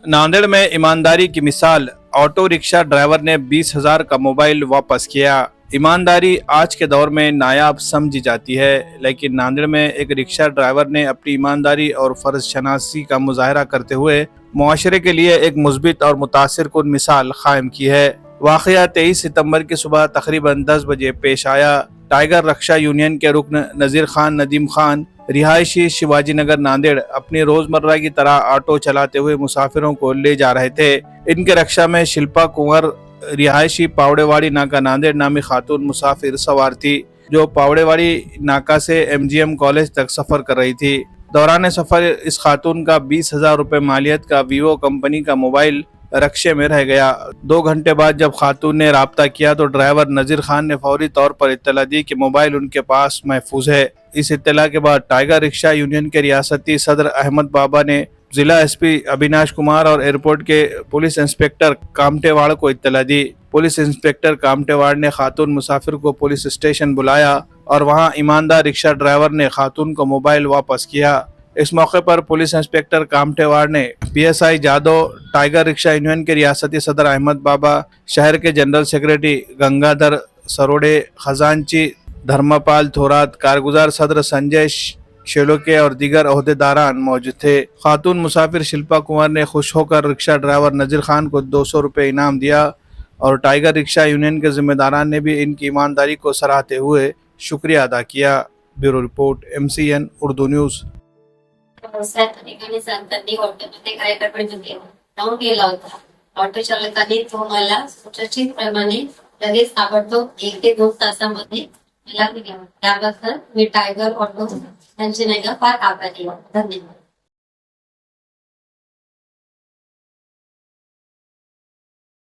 नांदेड़ में ईमानदारी की मिसाल, ऑटो रिक्शा ड्राइवर ने 20,000 का मोबाइल वापस किया। ईमानदारी आज के दौर में नायाब समझी जाती है, लेकिन नांदेड़ में एक रिक्शा ड्राइवर ने अपनी ईमानदारी और फर्ज शनासी का मुजाहरा करते हुए मुआशरे के लिए एक मुस्बित और मुतासिर कुन मिसाल कायम की है। वाक़या 23 सितंबर की सुबह तकरीबन 10 बजे पेश आया। टाइगर रक्षा यूनियन के रुकन नज़ीर खान नदीम खान रिहायशी शिवाजी नगर नांदेड़ अपनी रोजमर्रा की तरह ऑटो चलाते हुए मुसाफिरों को ले जा रहे थे। इनके रक्षा में शिल्पा कुंवर रिहायशी पावड़ेवाड़ी नाका नांदेड़ नामी खातून मुसाफिर सवार थी, जो पावड़ेवाड़ी नाका से MGM कॉलेज तक सफर कर रही थी। दौरान सफर इस खातून का 20,000 रुपए मालियत का वीवो कंपनी का मोबाइल रक्शे में रह गया। 2 घंटे बाद जब खातून ने राब्ता किया तो ड्राइवर नजीर खान ने फौरी तौर पर इत्तला दी कि मोबाइल उनके पास महफूज है। इस इत्तला के बाद टाइगर रिक्शा यूनियन के रियासती सदर अहमद बाबा ने जिला SP अविनाश कुमार और एयरपोर्ट के पुलिस इंस्पेक्टर कामटेवाड़ को इत्तला दी। पुलिस इंस्पेक्टर कामटेवाड़ ने खातून मुसाफिर को पुलिस स्टेशन बुलाया और वहां ईमानदार रिक्शा ड्राइवर ने खातून को मोबाइल वापस किया। इस मौके पर पुलिस इंस्पेक्टर कामटेवाड़ ने PSI Jadhav, tiger rickshaw union के रियासती सदर अहमद बाबा, शहर के जनरल सेक्रेटरी गंगाधर सरोड़े, खजांची धर्मपाल थोरात, कारगुजार सदर संजय शेलोके और दीगर ओहदेदारान मौजूद थे। खातून मुसाफिर शिल्पा कुंवर ने खुश होकर रिक्शा ड्राइवर नजीर खान को 200 रुपये इनाम दिया और टाइगर रिक्शा यूनियन के जिम्मेदारान ने भी इनकी ईमानदारी को सराहते हुए शुक्रिया अदा किया। Bureau report MCN Urdu news. त्यांनी ऑटोमध्ये काय करत होते जाऊन गेला होता। ऑटो चालकाने तो मला सूचित प्रमाणे लगेच ताबडतोब 1 ते 2 तासामध्ये मला दिला। त्याबद्दल मी टायगर ऑटो यांचे फार आभारी आहे। धन्यवाद।